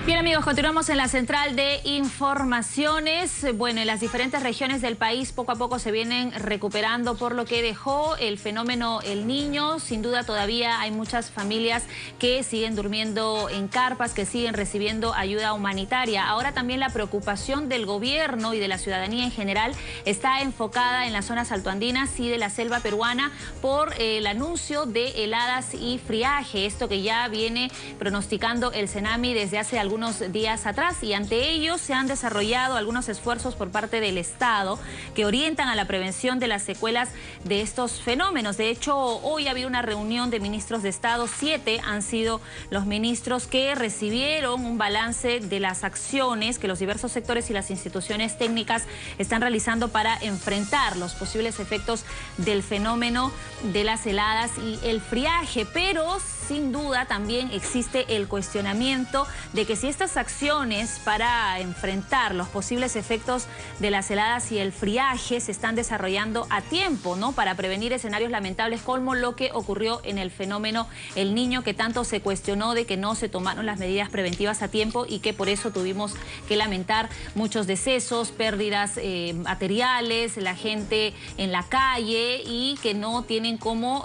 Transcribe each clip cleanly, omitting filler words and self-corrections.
Bien, amigos, continuamos en la central de informaciones. Bueno, en las diferentes regiones del país poco a poco se vienen recuperando por lo que dejó el fenómeno El Niño. Sin duda todavía hay muchas familias que siguen durmiendo en carpas, que siguen recibiendo ayuda humanitaria. Ahora también la preocupación del gobierno y de la ciudadanía en general está enfocada en las zonas altoandinas y de la selva peruana por el anuncio de heladas y friaje. Esto que ya viene pronosticando el Senami desde hace algunos días atrás, y ante ello se han desarrollado algunos esfuerzos por parte del Estado que orientan a la prevención de las secuelas de estos fenómenos. De hecho, hoy ha habido una reunión de ministros de Estado. 7 han sido los ministros que recibieron un balance de las acciones que los diversos sectores y las instituciones técnicas están realizando para enfrentar los posibles efectos del fenómeno de las heladas y el friaje. Pero sin duda también existe el cuestionamiento de que si estas acciones para enfrentar los posibles efectos de las heladas y el friaje se están desarrollando a tiempo, ¿no? Para prevenir escenarios lamentables como lo que ocurrió en el fenómeno El Niño, que tanto se cuestionó de que no se tomaron las medidas preventivas a tiempo y que por eso tuvimos que lamentar muchos decesos, pérdidas materiales, la gente en la calle, y que no tienen cómo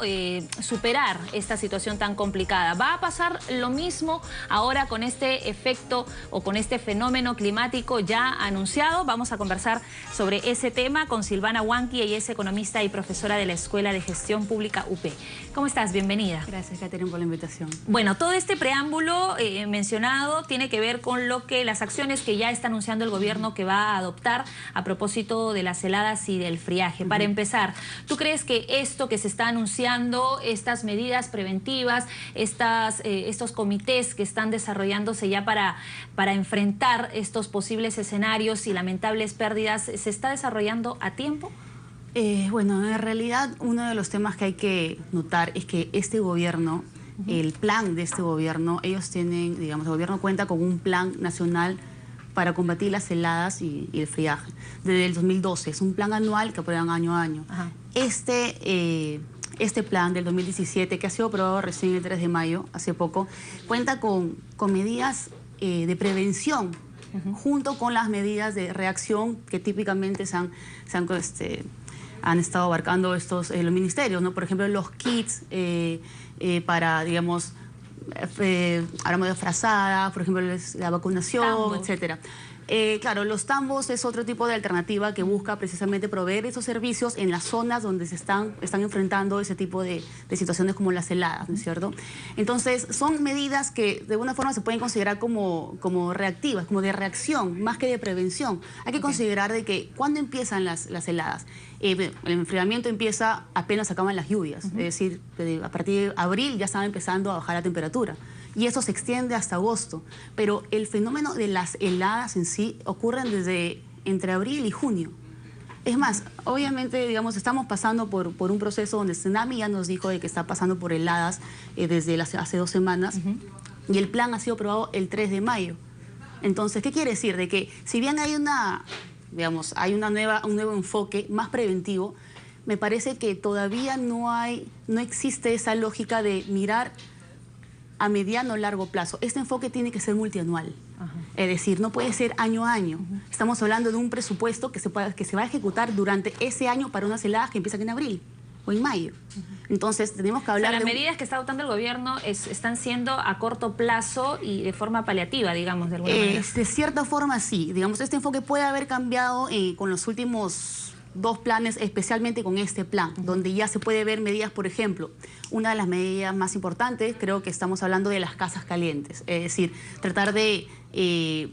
superar esta situación tan complicada. Va a pasar lo mismo ahora con este efecto o con este fenómeno climático ya anunciado. Vamos a conversar sobre ese tema con Silvana Huanqui. Ella es economista y profesora de la Escuela de Gestión Pública UP. ¿Cómo estás? Bienvenida. Gracias, Catherine, por la invitación. Bueno, todo este preámbulo mencionado tiene que ver con las acciones que ya está anunciando el gobierno que va a adoptar a propósito de las heladas y del friaje. Para empezar, ¿tú crees que esto que se está anunciando, estas medidas preventivas, estos comités que están desarrollándose ya para enfrentar estos posibles escenarios y lamentables pérdidas, se está desarrollando a tiempo? Bueno, en realidad uno de los temas que hay que notar es que este gobierno, el plan de este gobierno, ellos tienen, digamos, el gobierno cuenta con un plan nacional para combatir las heladas y el friaje desde el 2012. Es un plan anual que aprueban año a año. Ajá. Este plan del 2017, que ha sido aprobado recién el 3 de mayo, hace poco, cuenta con medidas de prevención, junto con las medidas de reacción que típicamente han estado abarcando los ministerios, ¿no? Por ejemplo, los kits para, digamos, arma de frazada, por ejemplo, la vacunación, tambos, etcétera. Claro, los tambos es otro tipo de alternativa que busca precisamente proveer esos servicios en las zonas donde se están enfrentando ese tipo de situaciones como las heladas, ¿no es cierto? Entonces, son medidas que de alguna forma se pueden considerar como reactivas, como de reacción, más que de prevención. Hay que considerar de que cuando empiezan las heladas, el enfriamiento empieza apenas acaban las lluvias, es decir, a partir de abril ya estaba empezando a bajar la temperatura. Y eso se extiende hasta agosto. Pero el fenómeno de las heladas en sí ocurren entre abril y junio. Es más, obviamente, digamos, estamos pasando por un proceso donde Senami ya nos dijo de que está pasando por heladas desde hace 2 semanas. Y el plan ha sido aprobado el 3 de mayo. Entonces, ¿qué quiere decir? De que si bien hay un nuevo enfoque más preventivo, me parece que todavía no existe esa lógica de mirar a mediano o largo plazo. Este enfoque tiene que ser multianual. Es decir, no puede ser año a año. Estamos hablando de un presupuesto que se va a ejecutar durante ese año para unas heladas que empiezan en abril o en mayo. Entonces, tenemos que hablar las medidas que está adoptando el gobierno están siendo a corto plazo y de forma paliativa, digamos, de alguna manera. De cierta forma, sí. Digamos, este enfoque puede haber cambiado con los últimos 2 planes, especialmente con este plan, donde ya se puede ver medidas. Por ejemplo, una de las medidas más importantes, creo que estamos hablando de las casas calientes, es decir, tratar de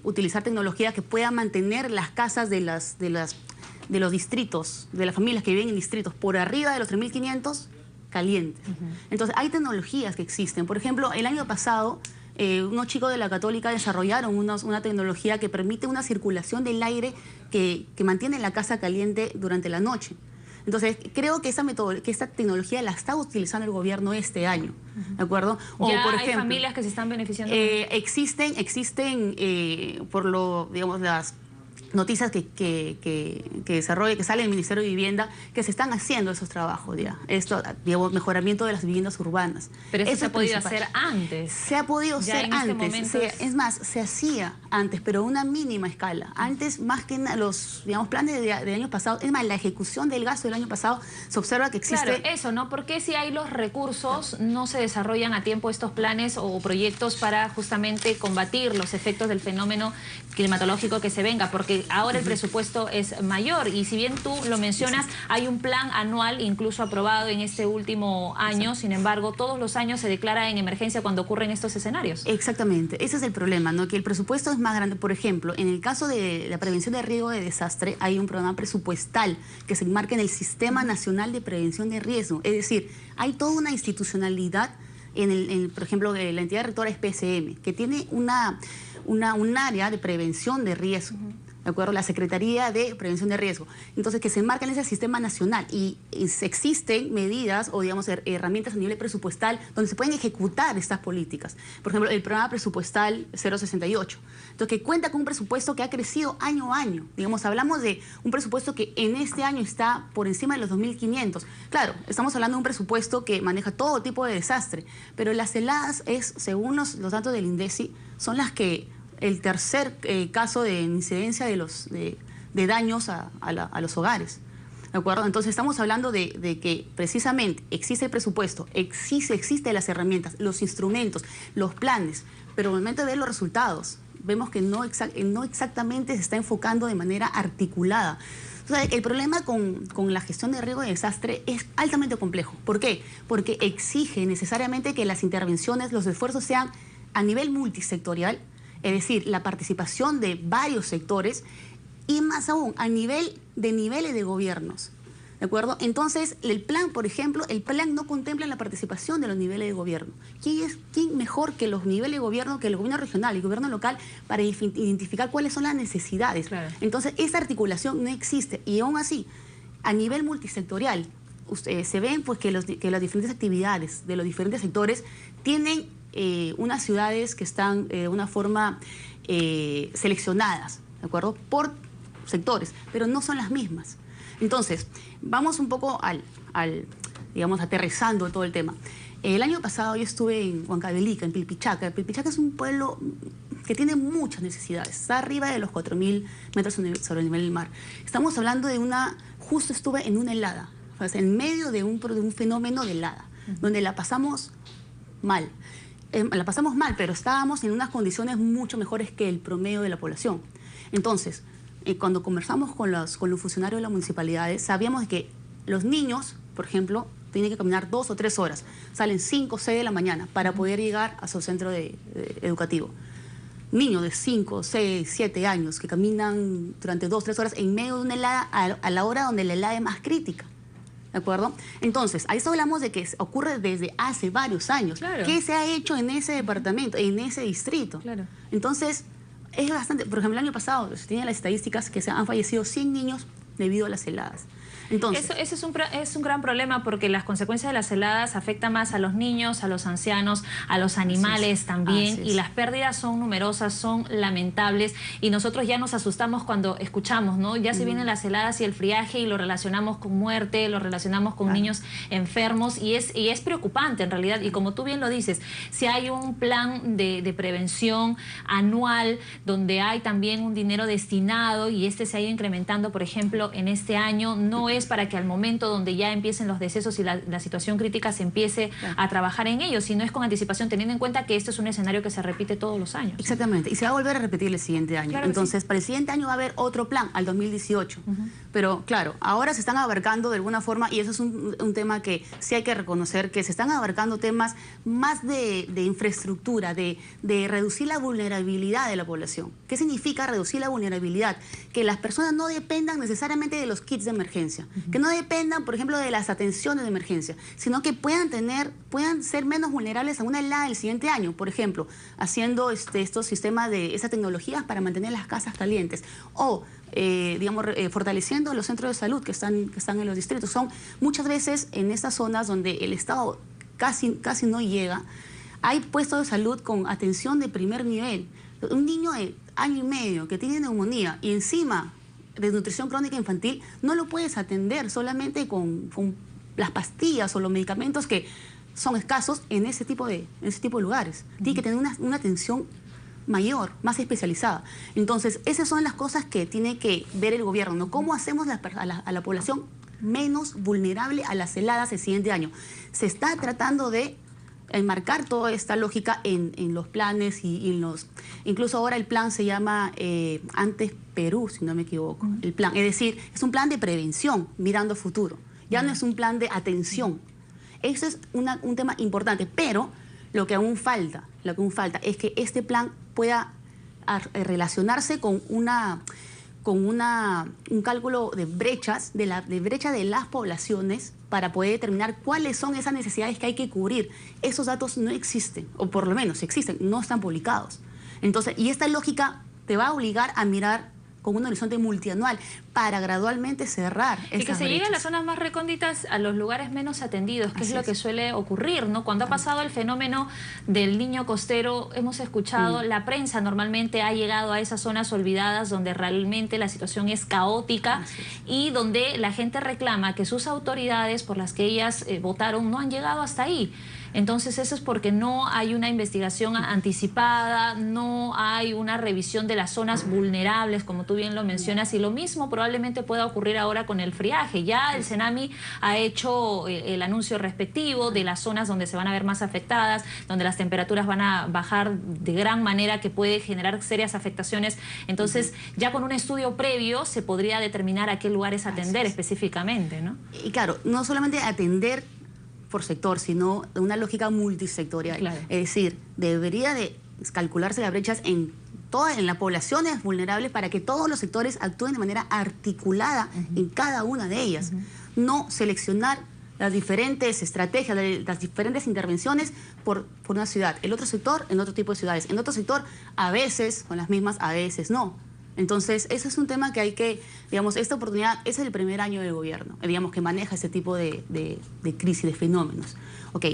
utilizar tecnología que pueda mantener las casas de los distritos, de las familias que viven en distritos por arriba de los 3.500 calientes. Entonces, hay tecnologías que existen. Por ejemplo, el año pasado, unos chicos de la Católica desarrollaron una tecnología que permite una circulación del aire que mantiene la casa caliente durante la noche. Entonces, creo que esta tecnología la está utilizando el gobierno este año, ¿de acuerdo? O, ¿ya por ejemplo, hay familias que se están beneficiando? Existen, digamos, noticias que sale del Ministerio de Vivienda, que se están haciendo esos trabajos ya. Esto, digamos, mejoramiento de las viviendas urbanas. Pero eso se ha podido principal. hacer antes. Se ha podido ya hacer antes. Es más, se hacía antes, pero a una mínima escala. Antes, más que los, digamos, planes de años pasados, es más, la ejecución del gasto del año pasado, se observa que existe... Claro, eso, ¿no? Porque si hay los recursos, no se desarrollan a tiempo estos planes o proyectos para justamente combatir los efectos del fenómeno climatológico que se venga, porque ahora el presupuesto es mayor y si bien tú lo mencionas, hay un plan anual incluso aprobado en este último año, sin embargo, todos los años se declara en emergencia cuando ocurren estos escenarios. Exactamente, ese es el problema, ¿no? Que el presupuesto es más grande. Por ejemplo, en el caso de la prevención de riesgo de desastre, hay un programa presupuestal que se enmarca en el Sistema Nacional de Prevención de Riesgo, es decir, hay toda una institucionalidad por ejemplo, la entidad rectora es PSM, que tiene un área de prevención de riesgo, ¿de acuerdo? La Secretaría de Prevención de Riesgo. Entonces, que se enmarca en ese sistema nacional y existen medidas o, digamos, herramientas a nivel presupuestal donde se pueden ejecutar estas políticas. Por ejemplo, el programa presupuestal 068. Entonces, que cuenta con un presupuesto que ha crecido año a año. Digamos, hablamos de un presupuesto que en este año está por encima de los 2.500. Claro, estamos hablando de un presupuesto que maneja todo tipo de desastre, pero las heladas según los datos del INDECI, son las que el tercer caso de incidencia de daños a los hogares. ¿De acuerdo? Entonces estamos hablando de que precisamente existe el presupuesto, existen las herramientas, los instrumentos, los planes, pero al momento de ver los resultados, vemos que no exactamente se está enfocando de manera articulada. O sea, el problema con la gestión de riesgo de desastre es altamente complejo. ¿Por qué? Porque exige necesariamente que las intervenciones, los esfuerzos sean a nivel multisectorial, es decir, la participación de varios sectores y más aún a niveles de gobiernos, ¿de acuerdo? Entonces, el plan, por ejemplo, el plan no contempla la participación de los niveles de gobierno. ¿Quién mejor que los niveles de gobierno, que el gobierno regional y el gobierno local para identificar cuáles son las necesidades? Claro. Entonces, esa articulación no existe y aún así, a nivel multisectorial, se ven pues, que las diferentes actividades de los diferentes sectores tienen unas ciudades que están de una forma seleccionadas, ¿de acuerdo? Por sectores, pero no son las mismas. Entonces, vamos un poco digamos, aterrizando todo el tema. El año pasado yo estuve en Huancavelica, en Pilpichaca. Pilpichaca es un pueblo que tiene muchas necesidades. Está arriba de los 4.000 metros sobre el nivel del mar. Estamos hablando de justo estuve en una helada, o sea, en medio de un fenómeno de helada, donde la pasamos mal. La pasamos mal, pero estábamos en unas condiciones mucho mejores que el promedio de la población. Entonces, cuando conversamos con los funcionarios de las municipalidades, sabíamos que los niños, por ejemplo, tienen que caminar 2 o 3 horas. Salen 5 o 6 de la mañana para poder llegar a su centro educativo. Niños de 5, 6, 7 años que caminan durante 2 o 3 horas en medio de una helada a la hora donde la helada es más crítica. ¿De acuerdo? Entonces, a eso hablamos de que ocurre desde hace varios años. Claro. ¿Qué se ha hecho en ese departamento, en ese distrito? Claro. Entonces, es bastante... Por ejemplo, el año pasado se tienen las estadísticas que han fallecido 100 niños debido a las heladas. Entonces, eso es un gran problema porque las consecuencias de las heladas afectan más a los niños, a los ancianos, a los animales también, y las pérdidas son numerosas, son lamentables y nosotros ya nos asustamos cuando escuchamos, ¿no? Ya se vienen las heladas y el friaje y lo relacionamos con muerte, lo relacionamos con niños enfermos y es preocupante en realidad. Y como tú bien lo dices, si hay un plan de prevención anual donde hay también un dinero destinado y se ha ido incrementando, por ejemplo, en este año, no es para que al momento donde ya empiecen los decesos y la situación crítica se empiece a trabajar en ello, sino es con anticipación, teniendo en cuenta que esto es un escenario que se repite todos los años. Exactamente, y se va a volver a repetir el siguiente año. Claro. Entonces, para el siguiente año va a haber otro plan, al 2018. Pero claro, ahora se están abarcando de alguna forma, y eso es un tema que sí hay que reconocer, que se están abarcando temas más de infraestructura, de reducir la vulnerabilidad de la población. ¿Qué significa reducir la vulnerabilidad? Que las personas no dependan necesariamente de los kits de emergencia, que no dependan, por ejemplo, de las atenciones de emergencia, sino que puedan ser menos vulnerables a una helada del siguiente año, por ejemplo, haciendo estos sistemas de esas tecnologías para mantener las casas calientes o digamos, fortaleciendo los centros de salud que están en los distritos. Son muchas veces en estas zonas donde el Estado casi no llega, hay puestos de salud con atención de primer nivel. Un niño año y medio que tiene neumonía y encima desnutrición crónica infantil, no lo puedes atender solamente con las pastillas o los medicamentos que son escasos en ese tipo de lugares. Tiene que tener una atención mayor, más especializada. Entonces, esas son las cosas que tiene que ver el gobierno, ¿no? ¿Cómo hacemos a la población menos vulnerable a las heladas el siguiente año? Se está tratando de enmarcar toda esta lógica en los planes y en los... Incluso ahora el plan se llama Antes Perú, si no me equivoco. El plan, es decir, es un plan de prevención mirando futuro. Ya no es un plan de atención. Eso es un tema importante, pero lo que aún falta es que este plan pueda relacionarse con un cálculo de brechas, de brecha de las poblaciones para poder determinar cuáles son esas necesidades que hay que cubrir. Esos datos no existen, o por lo menos existen, no están publicados. Entonces, y esta lógica te va a obligar a mirar con un horizonte multianual para gradualmente cerrar esas brechas. Y que se llegue a las zonas más recónditas, a los lugares menos atendidos, que es lo que suele ocurrir, ¿no? Cuando ha pasado el fenómeno del niño costero, hemos escuchado, la prensa normalmente ha llegado a esas zonas olvidadas donde realmente la situación es caótica y donde la gente reclama que sus autoridades por las que ellas votaron no han llegado hasta ahí. Entonces eso es porque no hay una investigación anticipada, no hay una revisión de las zonas vulnerables, como tú bien lo mencionas, y lo mismo probablemente pueda ocurrir ahora con el friaje. Ya el CENAMI ha hecho el anuncio respectivo de las zonas donde se van a ver más afectadas, donde las temperaturas van a bajar de gran manera, que puede generar serias afectaciones. Entonces ya con un estudio previo se podría determinar a qué lugares atender específicamente, ¿no? Y claro, no solamente atender por sector, sino de una lógica multisectorial. Claro. Es decir, debería de calcularse las brechas en las poblaciones vulnerables para que todos los sectores actúen de manera articulada en cada una de ellas. No seleccionar las diferentes estrategias, las diferentes intervenciones por una ciudad. El otro sector en otro tipo de ciudades. En otro sector a veces con las mismas, a veces no. Entonces, ese es un tema que hay que, digamos, esta oportunidad es el primer año del gobierno, digamos, que maneja ese tipo de crisis, de fenómenos. Ok,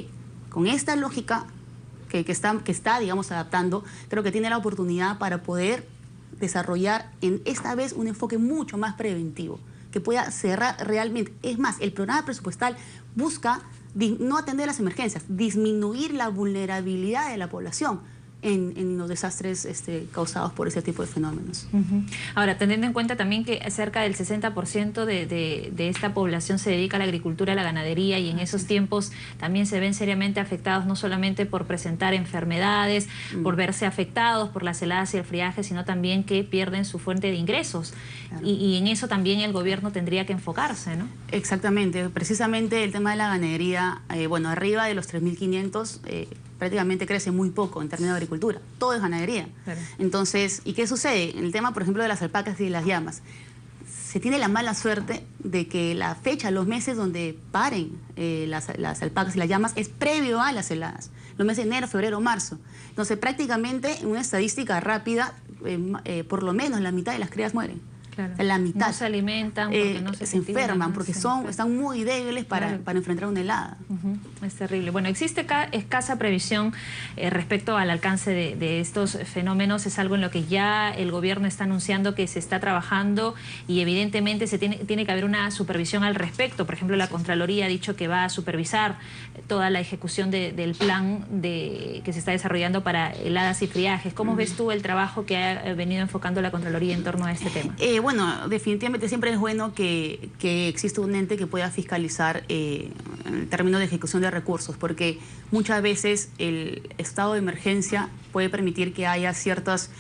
con esta lógica que está, digamos, adaptando, creo que tiene la oportunidad para poder desarrollar esta vez un enfoque mucho más preventivo, que pueda cerrar realmente. Es más, el programa presupuestal busca no atender las emergencias, disminuir la vulnerabilidad de la población en los desastres causados por ese tipo de fenómenos. Ahora, teniendo en cuenta también que cerca del 60% de esta población se dedica a la agricultura, a la ganadería, y en esos tiempos también se ven seriamente afectados, no solamente por presentar enfermedades, por verse afectados por las heladas y el friaje, sino también que pierden su fuente de ingresos. Claro. Y en eso también el gobierno tendría que enfocarse, ¿no? Exactamente. Precisamente el tema de la ganadería, bueno, arriba de los 3.500... prácticamente crece muy poco en términos de agricultura. Todo es ganadería. Claro. Entonces, ¿y qué sucede? En el tema, por ejemplo, de las alpacas y las llamas, se tiene la mala suerte de que la fecha, los meses donde paren las alpacas y las llamas es previo a las heladas. Los meses de enero, febrero, marzo. Entonces, prácticamente, en una estadística rápida, por lo menos la mitad de las crías mueren. Claro. La mitad. No se alimentan, porque no se enferman, porque están muy débiles para enfrentar una helada. Es terrible. Bueno, existe escasa previsión respecto al alcance de estos fenómenos. Es algo en lo que ya el gobierno está anunciando que se está trabajando y evidentemente tiene que haber una supervisión al respecto. Por ejemplo, la Contraloría ha dicho que va a supervisar toda la ejecución del plan que se está desarrollando para heladas y friajes. ¿Cómo ves tú el trabajo que ha venido enfocando la Contraloría en torno a este tema? Bueno, definitivamente siempre es bueno que exista un ente que pueda fiscalizar en términos de ejecución de recursos, porque muchas veces el estado de emergencia puede permitir que haya ciertas...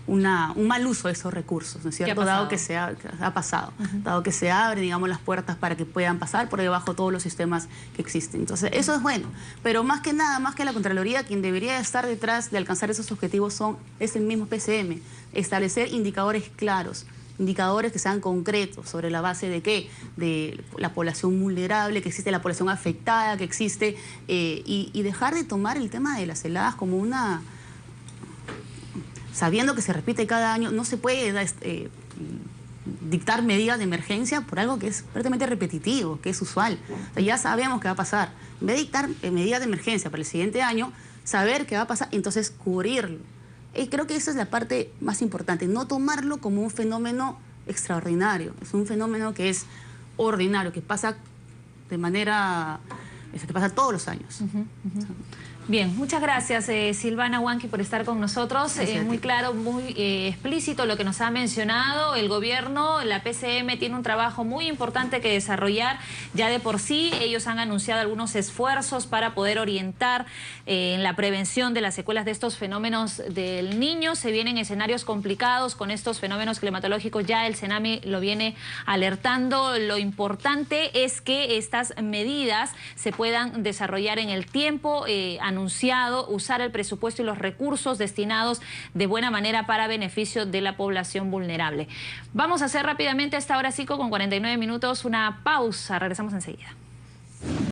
un mal uso de esos recursos, ¿no es cierto? Dado que ha pasado, dado que se abren, digamos, las puertas para que puedan pasar por debajo de todos los sistemas que existen. Entonces, eso es bueno, pero más que nada, más que la Contraloría, quien debería estar detrás de alcanzar esos objetivos es el mismo PCM, establecer indicadores claros, indicadores que sean concretos, sobre la base de qué, de la población vulnerable, que existe la población afectada, que existe, y dejar de tomar el tema de las heladas como una... Sabiendo que se repite cada año, no se puede dictar medidas de emergencia por algo que es prácticamente repetitivo, que es usual. O sea, ya sabemos qué va a pasar. En vez de dictar medidas de emergencia para el siguiente año, saber qué va a pasar, entonces cubrirlo. Y creo que esa es la parte más importante, no tomarlo como un fenómeno extraordinario. Es un fenómeno que es ordinario, que pasa de manera... que pasa todos los años. Bien, muchas gracias Silvana Huanqui por estar con nosotros. Muy claro, muy explícito lo que nos ha mencionado. El gobierno, la PCM, tiene un trabajo muy importante que desarrollar. Ya de por sí, ellos han anunciado algunos esfuerzos para poder orientar en la prevención de las secuelas de estos fenómenos del niño. Se vienen escenarios complicados con estos fenómenos climatológicos. Ya el CENAMI lo viene alertando. Lo importante es que estas medidas se puedan desarrollar en el tiempo anunciado, usar el presupuesto y los recursos destinados de buena manera para beneficio de la población vulnerable. Vamos a hacer rápidamente a esta hora 5 con 49 minutos una pausa. Regresamos enseguida.